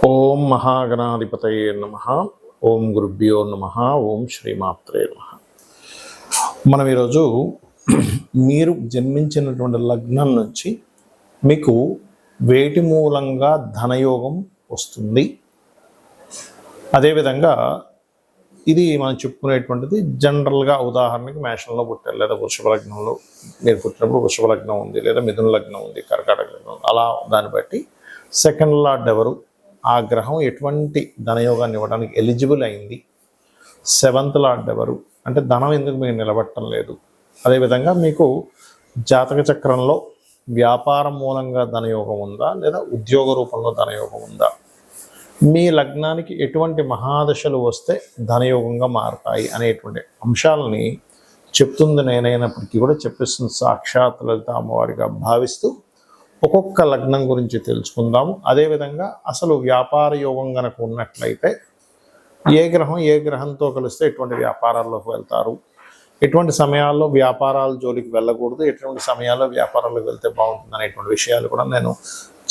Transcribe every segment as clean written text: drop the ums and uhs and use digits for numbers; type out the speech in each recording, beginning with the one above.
ఓం మహాగణాధిపతయే నమః. ఓం గురుభ్యో నమః. ఓం శ్రీమాత్రే నమః. మనం ఈరోజు మీరు జన్మించినటువంటి లగ్నం నుంచి మీకు వేటి మూలంగా ధనయోగం వస్తుంది, అదేవిధంగా ఇది మనం చెప్పుకునేటువంటిది జనరల్గా. ఉదాహరణకి మేషంలో పుట్టారు, లేదా వృషభ లగ్నంలో మీరు పుట్టినప్పుడు వృషభ లగ్నం ఉంది, లేదా మిథున లగ్నం ఉంది, కర్కాటక లగ్నం, అలా దాన్ని బట్టి సెకండ్ లార్డ్ ఎవరు, ఆ గ్రహం ఎటువంటి ధనయోగాన్ని ఇవ్వడానికి ఎలిజిబుల్ అయింది, సెవెంత్ లార్డ్ ఎవరు, అంటే ధనం ఎందుకు మీకు నిలబట్టడం లేదు, అదేవిధంగా మీకు జాతక చక్రంలో వ్యాపారం మూలంగా ధనయోగం ఉందా, లేదా ఉద్యోగ రూపంలో ధనయోగం ఉందా, మీ లగ్నానికి ఎటువంటి మహాదశలు వస్తే ధనయోగంగా మారతాయి అనేటువంటి అంశాలని చెప్తుంది నేనైనప్పటికీ కూడా చెప్పిస్తుంది సాక్షాత్ లలిత అమ్మవారిగా భావిస్తూ ఒక్కొక్క లగ్నం గురించి తెలుసుకుందాము. అదేవిధంగా అసలు వ్యాపార యోగం కనుక ఉన్నట్లయితే ఏ గ్రహం ఏ గ్రహంతో కలిస్తే ఎటువంటి వ్యాపారాల్లోకి వెళ్తారు, ఎటువంటి సమయాల్లో వ్యాపారాల జోలికి వెళ్ళకూడదు, ఎటువంటి సమయాల్లో వ్యాపారాలకు వెళ్తే బాగుంటుంది అనేటువంటి విషయాలు కూడా నేను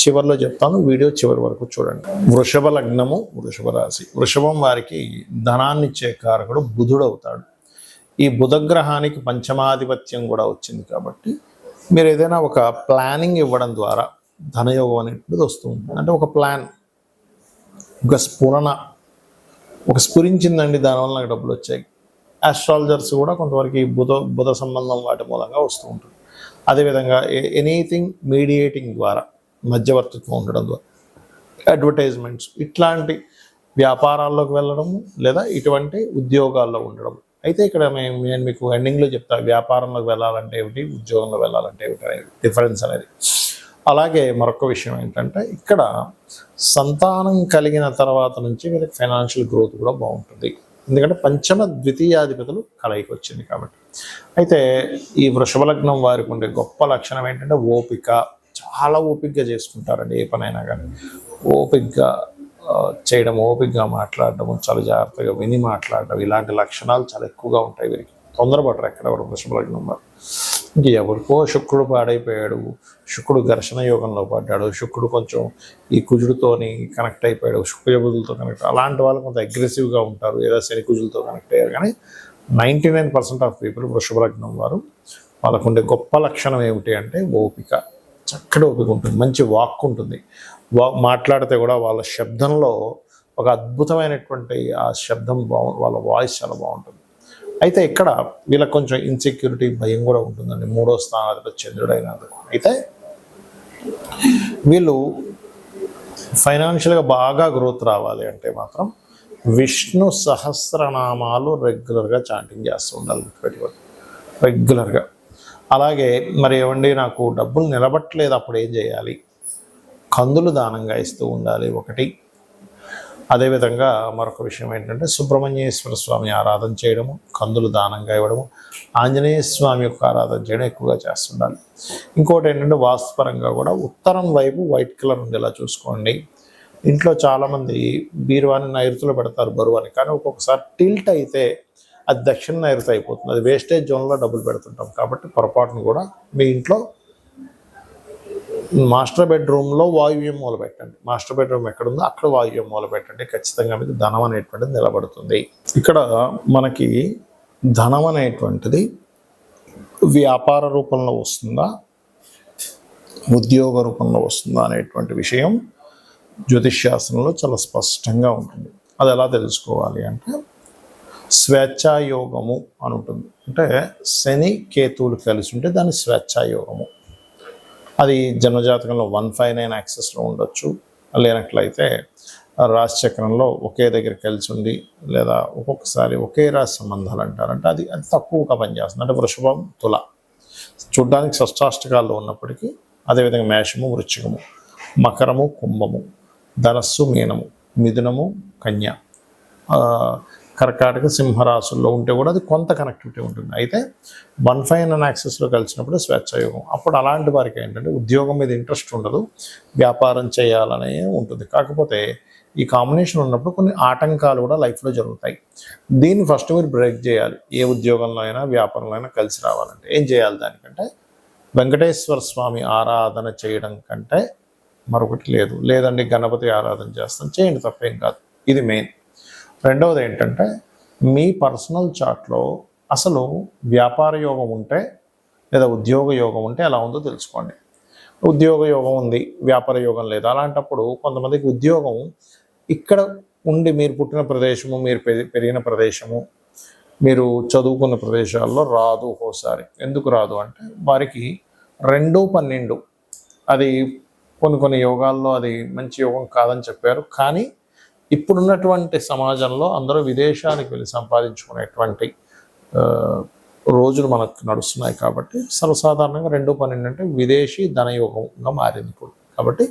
చివరిలో చెప్తాను. వీడియో చివరి వరకు చూడండి. వృషభ లగ్నము, వృషభ రాశి. వృషభం వారికి ధనాన్ని ఇచ్చే కారకుడు బుధుడు అవుతాడు. ఈ బుధగ్రహానికి పంచమాధిపత్యం కూడా వచ్చింది కాబట్టి మీరు ఏదైనా ఒక ప్లానింగ్ ఇవ్వడం ద్వారా ధనయోగం అనేటువంటిది వస్తుంది. అంటే ఒక ప్లాన్, ఒక స్ఫురణ, ఒక స్ఫురించిందండి, దానివల్ల నాకు డబ్బులు వచ్చాయి. ఆస్ట్రాలజర్స్ కూడా కొంతవరకు బుధ సంబంధం వాటి మూలంగా వస్తూ ఉంటుంది. అదేవిధంగా ఎనీథింగ్ మీడియేటింగ్ ద్వారా, మధ్యవర్తిత్వం ఉండడం ద్వారా, అడ్వర్టైజ్మెంట్స్, ఇట్లాంటి వ్యాపారాల్లోకి వెళ్ళడము, లేదా ఇటువంటి ఉద్యోగాల్లో ఉండడం. అయితే ఇక్కడ నేను మీకు ఎండింగ్లో చెప్తా, వ్యాపారంలోకి వెళ్ళాలంటే ఏమిటి, ఉద్యోగంలో వెళ్ళాలంటే ఏమిటి అనేది డిఫరెన్స్ అనేది. అలాగే మరొక విషయం ఏంటంటే, ఇక్కడ సంతానం కలిగిన తర్వాత నుంచి వీళ్ళకి ఫైనాన్షియల్ గ్రోత్ కూడా బాగుంటుంది. ఎందుకంటే పంచమ ద్వితీయాధిపతులు కలయికి వచ్చింది కాబట్టి. అయితే ఈ వృషభ లగ్నం వారికి ఉండే గొప్ప లక్షణం ఏంటంటే ఓపిక. చాలా ఓపికగా చేసుకుంటారండి ఏ పనైనా కానీ. ఓపికగా చేయడం, ఓపికగా మాట్లాడడం, చాలా జాగ్రత్తగా విని మాట్లాడడం, ఇలాంటి లక్షణాలు చాలా ఎక్కువగా ఉంటాయి వీరికి. తొందరపడరు ఎక్కడ కూడా వృషభ లగ్నం వారు. ఇంక ఎవరికో శుక్రుడు పాడైపోయాడు, శుక్రుడు ఘర్షణ యోగంలో పడ్డాడు, శుక్రుడు కొంచెం ఈ కుజుడితోని కనెక్ట్ అయిపోయాడు, శుక్రబుధులతో కనెక్ట్, అలాంటి వాళ్ళు కొంత అగ్రెసివ్గా ఉంటారు, ఏదో శని కుజులతో కనెక్ట్ అయ్యారు. కానీ 99% ఆఫ్ పీపుల్ వృషభ లగ్నం వారు వాళ్ళకు ఉండే గొప్ప లక్షణం ఏమిటి అంటే ఓపిక. చక్కటి ఓపిక ఉంటుంది, మంచి వాక్ ఉంటుంది. మాట్లాడితే కూడా వాళ్ళ శబ్దంలో ఒక అద్భుతమైనటువంటి ఆ శబ్దం వాళ్ళ వాయిస్ చాలా బాగుంటుంది. అయితే ఇక్కడ వీళ్ళకి కొంచెం ఇన్సెక్యూరిటీ, భయం కూడా ఉంటుందండి, 3వ స్థానాధిపతి చంద్రుడైనందుకు. అయితే వీళ్ళు ఫైనాన్షియల్గా బాగా గ్రోత్ రావాలి అంటే మాత్రం విష్ణు సహస్రనామాలు రెగ్యులర్గా చాంటింగ్ చేస్తూ ఉండాలి, గుర్తుపెట్టుకోండి, రెగ్యులర్గా. అలాగే మరి ఏమండి నాకు డబ్బులు నిలబట్టలేదు, అప్పుడు ఏం చేయాలి? కందులు దానంగా ఇస్తూ ఉండాలి ఒకటి. అదేవిధంగా మరొక విషయం ఏంటంటే సుబ్రహ్మణ్యేశ్వర స్వామి ఆరాధన చేయడము, కందులు దానంగా ఇవ్వడము, ఆంజనేయ స్వామి యొక్క ఆరాధన చేయడం ఎక్కువగా చేస్తుండాలి. ఇంకోటి ఏంటంటే వాస్తుపరంగా కూడా ఉత్తరం వైపు వైట్ కలర్ ఉండేలా చూసుకోండి. ఇంట్లో చాలామంది బీరువాని నైరుతిలో పెడతారు బరువు అని, కానీ ఒక్కొక్కసారి టిల్ట్ అయితే అది దక్షిణ నైరుతి అయిపోతుంది, అది వేస్టేజ్ జోన్లో డబ్బులు పెడుతుంటాం. కాబట్టి పొరపాటును కూడా మీ ఇంట్లో మాస్టర్ బెడ్రూమ్లో వాయువ్యం మూల పెట్టండి. మాస్టర్ బెడ్రూమ్ ఎక్కడుందో అక్కడ వాయువ్యం మూల పెట్టండి, ఖచ్చితంగా మీకు ధనం అనేటువంటిది నిలబడుతుంది. ఇక్కడ మనకి ధనం అనేటువంటిది వ్యాపార రూపంలో వస్తుందా, ఉద్యోగ రూపంలో వస్తుందా అనేటువంటి విషయం జ్యోతిష్శాస్త్రంలో చాలా స్పష్టంగా ఉంటుంది. అది ఎలా తెలుసుకోవాలి అంటే స్వేచ్ఛాయోగము అని ఉంటుంది. అంటే శని కేతువులు కలిసి ఉంటే దాన్ని స్వేచ్ఛాయోగము. అది జన్మజాతకంలో 159 యాక్సెస్లో ఉండొచ్చు, లేనట్లయితే రాశిచక్రంలో ఒకే దగ్గర కలిసి ఉండి, లేదా ఒక్కొక్కసారి ఒకే రాశి సంబంధాలు అంటారంటే అది తక్కువగా పనిచేస్తుంది. అంటే వృషభం, తుల చూడ్డానికి షష్టాష్టకాల్లో ఉన్నప్పటికీ, అదేవిధంగా మేషము, వృశ్చికము, మకరము, కుంభము, ధనస్సు, మీనము, మిథునము, కన్య, కర్కాటక, సింహరాశుల్లో ఉంటే కూడా అది కొంత కనెక్టివిటీ ఉంటుంది. అయితే 159 యాక్సెస్లో కలిసినప్పుడు స్వేచ్ఛాయోగం. అప్పుడు అలాంటి వారికి ఏంటంటే ఉద్యోగం మీద ఇంట్రెస్ట్ ఉండదు, వ్యాపారం చేయాలనే ఉంటుంది. కాకపోతే ఈ కాంబినేషన్ ఉన్నప్పుడు కొన్ని ఆటంకాలు కూడా లైఫ్లో జరుగుతాయి. దీన్ని ఫస్ట్ మీరు బ్రేక్ చేయాలి. ఏ ఉద్యోగంలో అయినా వ్యాపారంలో అయినా కలిసి రావాలంటే ఏం చేయాలి? దానికంటే వెంకటేశ్వర స్వామి ఆరాధన చేయడం కంటే మరొకటి లేదు. లేదండి గణపతి ఆరాధన చేస్తాం, చేయండి, తప్పేం కాదు. ఇది మెయిన్. రెండవది ఏంటంటే మీ పర్సనల్ చార్ట్లో అసలు వ్యాపార యోగం ఉంటే లేదా ఉద్యోగ యోగం ఉంటే ఎలా ఉందో తెలుసుకోండి. ఉద్యోగ యోగం ఉంది, వ్యాపార యోగం లేదు. అలాంటప్పుడు కొంతమందికి ఉద్యోగం ఇక్కడ ఉండి మీరు పుట్టిన ప్రదేశము, మీరు పెరిగిన ప్రదేశము, మీరు చదువుకున్న ప్రదేశాల్లో రాదు ఒకసారి. ఎందుకు రాదు అంటే వారికి 2-12 అది కొన్ని యోగాల్లో అది మంచి యోగం కాదని చెప్పారు. కానీ ఇప్పుడున్నటువంటి సమాజంలో అందరూ విదేశాలకు వెళ్ళి సంపాదించుకునేటువంటి రోజులు మనకు నడుస్తున్నాయి. కాబట్టి సర్వసాధారణంగా 2-12 అంటే విదేశీ ధనయోగంగా మారింది ఇప్పుడు. కాబట్టి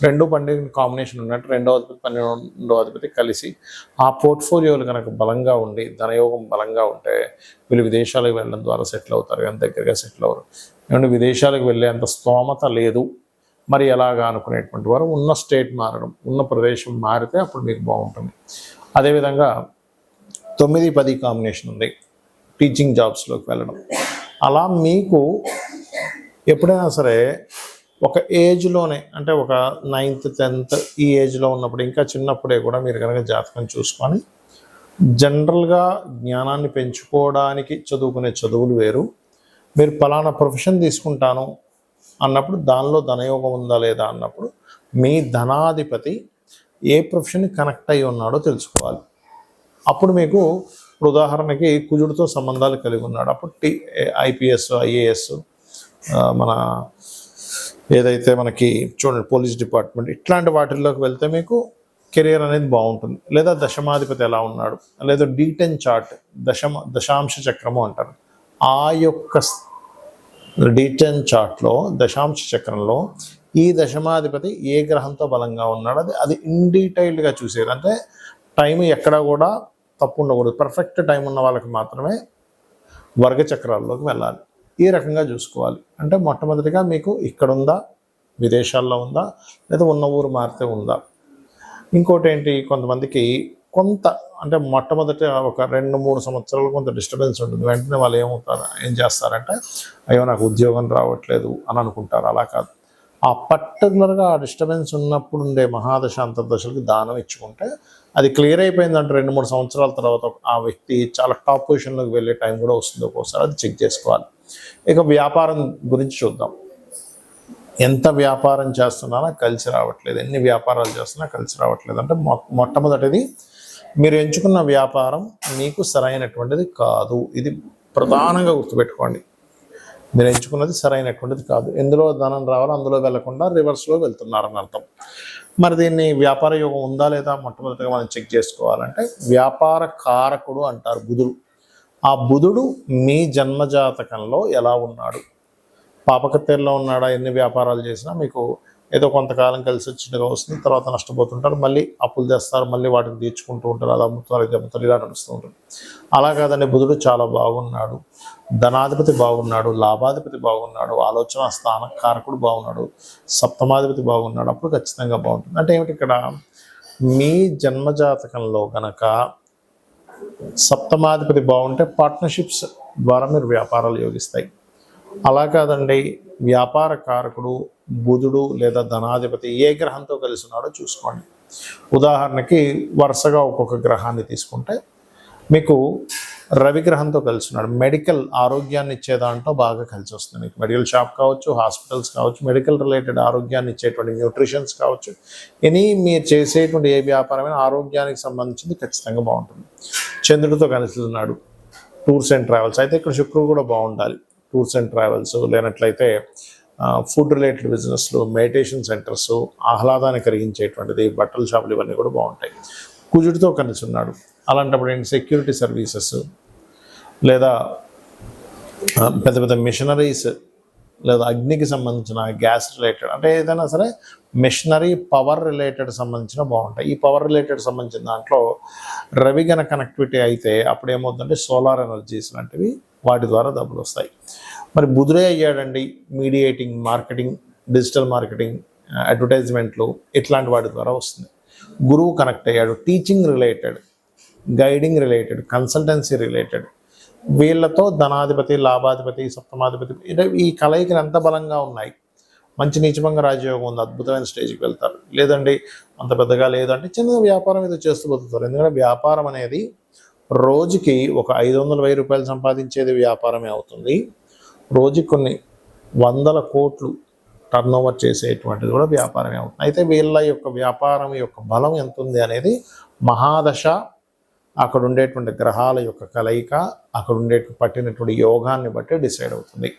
2-12 కాంబినేషన్ ఉన్నట్టు 2వ అధిపతి 12వ అధిపతి కలిసి ఆ పోర్ట్ఫోలియోలు కనుక బలంగా ఉండి ధనయోగం బలంగా ఉంటే వీళ్ళు విదేశాలకు వెళ్ళడం ద్వారా సెటిల్ అవుతారు, కానీ దగ్గరగా సెటిల్ అవ్వరు. ఏమంటే విదేశాలకు వెళ్ళే అంత స్తోమత లేదు, మరి ఎలాగా అనుకునేటువంటి వారు ఉన్న స్టేట్ మారడం, ఉన్న ప్రదేశం మారితే అప్పుడు మీకు బాగుంటుంది. అదేవిధంగా 9-10 కాంబినేషన్ ఉంది, టీచింగ్ జాబ్స్లోకి వెళ్ళడం. అలా మీకు ఎప్పుడైనా సరే ఒక ఏజ్లోనే, అంటే ఒక 9th 10th ఈ ఏజ్లో ఉన్నప్పుడు, ఇంకా చిన్నప్పుడే కూడా మీరు కనుక జాతకం చూసుకొని జనరల్గా జ్ఞానాన్ని పెంచుకోవడానికి చదువుకునే చదువులు వేరు. మీరు పలానా ప్రొఫెషన్ తీసుకుంటాను అన్నప్పుడు దానిలో ధనయోగం ఉందా లేదా అన్నప్పుడు మీ ధనాధిపతి ఏ ప్రొఫెషన్కి కనెక్ట్ అయ్యి ఉన్నాడో తెలుసుకోవాలి. అప్పుడు మీకు ఇప్పుడు ఉదాహరణకి కుజుడితో సంబంధాలు కలిగి ఉన్నాడు, అప్పుడు IPS IAS మన ఏదైతే మనకి చూడండి పోలీస్ డిపార్ట్మెంట్ ఇట్లాంటి వాటిల్లోకి వెళ్తే మీకు కెరియర్ అనేది బాగుంటుంది. లేదా దశమాధిపతి ఎలా ఉన్నాడు, లేదా D10 చార్ట్, దశాంశ చక్రము అంటారు. ఆ యొక్క D10 చార్ట్లో దశాంశ చక్రంలో ఈ దశమాధిపతి ఏ గ్రహంతో బలంగా ఉన్నాడు అది ఇన్ డీటెయిల్డ్గా చూసేది. అంటే టైం ఎక్కడ కూడా తప్పు ఉండకూడదు. పర్ఫెక్ట్ టైం ఉన్న వాళ్ళకి మాత్రమే వర్గ చక్రాల్లోకి వెళ్ళాలి. ఈ రకంగా చూసుకోవాలి. అంటే మొట్టమొదటిగా మీకు ఇక్కడ ఉందా, విదేశాల్లో ఉందా, లేదా ఉన్న ఊరు మారితే ఉందా. ఇంకోటి ఏంటి, కొంతమందికి కొంత అంటే మొట్టమొదటి ఒక 2-3 సంవత్సరాలు కొంత డిస్టర్బెన్స్ ఉంటుంది. వెంటనే వాళ్ళు ఏం చేస్తారంటే అయ్యో నాకు ఉద్యోగం రావట్లేదు అని అనుకుంటారు. అలా కాదు, ఆ పర్టికులర్గా ఆ డిస్టర్బెన్స్ ఉన్నప్పుడు ఉండే మహాదశ అంతర్దశలకి దానం ఇచ్చుకుంటే అది క్లియర్ అయిపోయిందంటే 2-3 సంవత్సరాల తర్వాత ఆ వ్యక్తి చాలా టాప్ పొజిషన్లోకి వెళ్ళే టైం కూడా వస్తుంది. ఒక్కోసారి అది చెక్ చేసుకోవాలి. ఇక వ్యాపారం గురించి చూద్దాం. ఎంత వ్యాపారం చేస్తున్నానో కలిసి రావట్లేదు, ఎన్ని వ్యాపారాలు చేస్తున్నా కలిసి రావట్లేదు అంటే మొట్టమొదటిది మీరు ఎంచుకున్న వ్యాపారం మీకు సరైనటువంటిది కాదు. ఇది ప్రధానంగా గుర్తుపెట్టుకోండి. మీరు ఎంచుకున్నది సరైనటువంటిది కాదు. ఎందులో ధనం రావాలో అందులో వెళ్లకుండా రివర్స్లో వెళ్తున్నారని అర్థం. మరి దీన్ని వ్యాపార యోగం ఉందా లేదా మొట్టమొదటిగా మనం చెక్ చేసుకోవాలంటే వ్యాపార కారకుడు అంటారు బుధుడు. ఆ బుధుడు మీ జన్మజాతకంలో ఎలా ఉన్నాడు, పాపకత్తెల్లో ఉన్నాడా, ఎన్ని వ్యాపారాలు చేసినా మీకు ఏదో కొంతకాలం కలిసి వచ్చినట్టుగా వస్తుంది, తర్వాత నష్టపోతుంటారు, మళ్ళీ అప్పులు తెస్తారు, మళ్ళీ వాటిని తీర్చుకుంటూ ఉంటారు, అలా అమ్ముతారు ఇది అమ్ముతారు, ఇలా నడుస్తూ ఉంటుంది. అలా కాదండి, బుధుడు చాలా బాగున్నాడు, ధనాధిపతి బాగున్నాడు, లాభాధిపతి బాగున్నాడు, ఆలోచన స్థాన కారకుడు బాగున్నాడు, సప్తమాధిపతి బాగున్నాడు, అప్పుడు ఖచ్చితంగా బాగుంటుంది. అంటే ఏమిటి, ఇక్కడ మీ జన్మజాతకంలో కనుక సప్తమాధిపతి బాగుంటే పార్ట్నర్షిప్స్ ద్వారా మీరు వ్యాపారాలు యోగిస్తాయి. అలా కాదండి, వ్యాపార కారకుడు బుధుడు లేదా ధనాధిపతి ఏ గ్రహంతో కలిసి ఉన్నాడో చూసుకోండి. ఉదాహరణకి వరుసగా ఒక్కొక్క గ్రహాన్ని తీసుకుంటే మీకు రవి గ్రహంతో కలిసి ఉన్నాడు, మెడికల్ ఆరోగ్యాన్ని ఇచ్చే దాంట్లో బాగా కలిసి వస్తుంది. మీకు మెడికల్ షాప్ కావచ్చు, హాస్పిటల్స్ కావచ్చు, మెడికల్ రిలేటెడ్ ఆరోగ్యాన్ని ఇచ్చేటువంటి న్యూట్రిషన్స్ కావచ్చు, మీరు చేసేటువంటి ఏ వ్యాపారమైన ఆరోగ్యానికి సంబంధించింది ఖచ్చితంగా బాగుంటుంది. చంద్రుడితో కలిసి ఉన్నాడు, టూర్స్ అండ్ ట్రావెల్స్, అయితే ఇక్కడ శుక్రుడు కూడా బాగుండాలి. టూర్స్ అండ్ ట్రావెల్స్ లేనట్లయితే ఫుడ్ రిలేటెడ్ బిజినెస్లు, మెడిటేషన్ సెంటర్స్, ఆహ్లాదాన్ని కలిగించేటువంటిది, బట్టల షాపులు, ఇవన్నీ కూడా బాగుంటాయి. కుజుడితో కలిసి ఉన్నాడు, అలాంటప్పుడు ఏంటి సెక్యూరిటీ సర్వీసెస్ లేదా పెద్ద పెద్ద మిషనరీస్ లేదా అగ్నికి సంబంధించిన గ్యాస్ రిలేటెడ్, అంటే ఏదైనా సరే మిషనరీ పవర్ రిలేటెడ్ సంబంధించిన బాగుంటాయి. ఈ పవర్ రిలేటెడ్ సంబంధించిన దాంట్లో రవి గన కనెక్టివిటీ అయితే అప్పుడు ఏమవుతుందంటే సోలార్ ఎనర్జీస్ లాంటివి వాటి ద్వారా డబ్బులు వస్తాయి. మరి బుధుడే అయ్యాడండి మీడియేటింగ్, మార్కెటింగ్, డిజిటల్ మార్కెటింగ్, అడ్వర్టైజ్మెంట్లు, ఇట్లాంటి వాటి ద్వారా వస్తుంది. గురువు కనెక్ట్ అయ్యాడు, teaching related, guiding related, consultancy related, వీళ్ళతో ధనాధిపతి, లాభాధిపతి, సప్తమాధిపతి, ఈ కలయికలు ఎంత బలంగా ఉన్నాయి. మంచి నీచభంగ రాజయోగం ఉంది, అద్భుతమైన స్టేజ్కి వెళ్తారు. లేదండి అంత పెద్దగా లేదంటే చిన్న వ్యాపారం ఏదో చేస్తూ బతుకుతారు. ఎందుకంటే వ్యాపారం అనేది రోజుకి ఒక 500,000 రూపాయలు సంపాదించేది వ్యాపారమే అవుతుంది. రోజుకి కొన్ని వందల కోట్లు టర్న్ ఓవర్ చేసేటువంటిది కూడా వ్యాపారమే అవుతుంది. అయితే వీళ్ళ యొక్క వ్యాపారం యొక్క బలం ఎంత ఉంది అనేది మహాదశ, అక్కడ ఉండేటువంటి గ్రహాల యొక్క కలయిక, అక్కడ పట్టినటువంటి యోగాన్ని బట్టి డిసైడ్ అవుతుంది.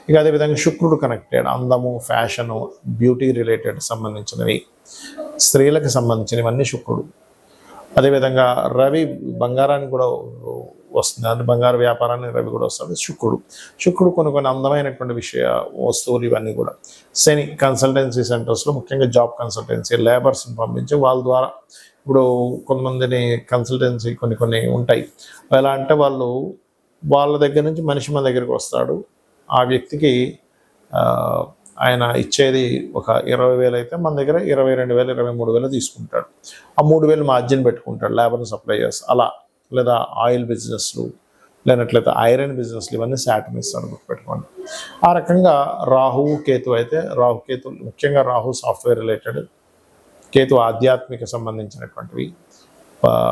ఇక అదేవిధంగా శుక్రుడు కనెక్టెడ్, అందము, ఫ్యాషను, బ్యూటీ రిలేటెడ్ సంబంధించినవి, స్త్రీలకు సంబంధించినవన్నీ శుక్రుడు. అదేవిధంగా రవి బంగారానికి కూడా వస్తుంది, అంటే బంగారు వ్యాపారాన్ని రవి కూడా వస్తుంది. శుక్రుడు కొన్ని అందమైనటువంటి వస్తువులు ఇవన్నీ కూడా. శని కన్సల్టెన్సీ సెంటర్స్లో ముఖ్యంగా జాబ్ కన్సల్టెన్సీ, లేబర్స్ని పంపించి వాళ్ళ ద్వారా, ఇప్పుడు కొంతమందిని కన్సల్టెన్సీ కొన్ని ఉంటాయి. ఎలా అంటే వాళ్ళ దగ్గర నుంచి మనిషి మన దగ్గరికి వస్తాడు, ఆ వ్యక్తికి ఆయన ఇచ్చేది ఒక 20,000 అయితే మన దగ్గర 22,000 23,000 తీసుకుంటాడు. ఆ 3,000 మార్జిన్ పెట్టుకుంటాడు లేబర్ని సప్లై చేస్తాడు అలా. లేదా ఆయిల్ బిజినెస్లు, లేనట్లయితే ఐరన్ బిజినెస్లు, ఇవన్నీ శాటర్న్ ఇస్తాడు, గుర్తుపెట్టుకోండి. ఆ రకంగా రాహువు కేతు అయితే, రాహుకేతు ముఖ్యంగా రాహు సాఫ్ట్వేర్ రిలేటెడ్, కేతు ఆధ్యాత్మిక సంబంధించినటువంటివి,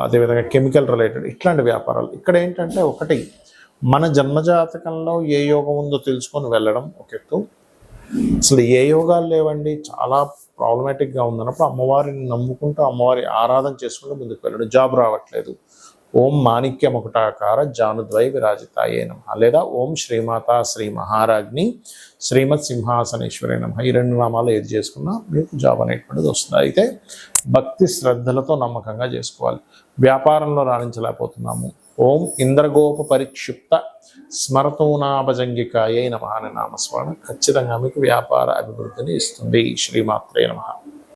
అదేవిధంగా కెమికల్ రిలేటెడ్ ఇట్లాంటి వ్యాపారాలు. ఇక్కడ ఏంటంటే ఒకటి, మన జన్మజాతకంలో ఏ యోగం ఉందో తెలుసుకొని వెళ్ళడం ఒక ఎత్తు. అసలు ఏ యోగాలు లేవండి, చాలా ప్రాబ్లమాటిక్గా ఉందన్నప్పుడు అమ్మవారిని నమ్ముకుంటూ అమ్మవారి ఆరాధన చేసుకుంటూ ముందుకు వెళ్ళడం. జాబ్ రావట్లేదు, ఓం మాణిక్యముకుటాకార జానుద్వై విరాజితాయే నమః, లేదా ఓం శ్రీమాత శ్రీ మహారాజ్ని శ్రీమత్ సింహాసనేశ్వరి నమః, ఈ 2 నామాలు ఏది చేసుకున్నా మీకు జాబ్ అనేటువంటిది వస్తుంది. అయితే భక్తి శ్రద్ధలతో నమ్మకంగా చేసుకోవాలి. వ్యాపారంలో రాణించలేకపోతున్నాము, ఓం ఇంద్రగోప పరిక్షిప్త స్మరతూనాభజంగికాయే నమః అనే నామస్మరణ ఖచ్చితంగా మీకు వ్యాపార అభివృద్ధిని ఇస్తుంది. శ్రీమాత్రే నమః.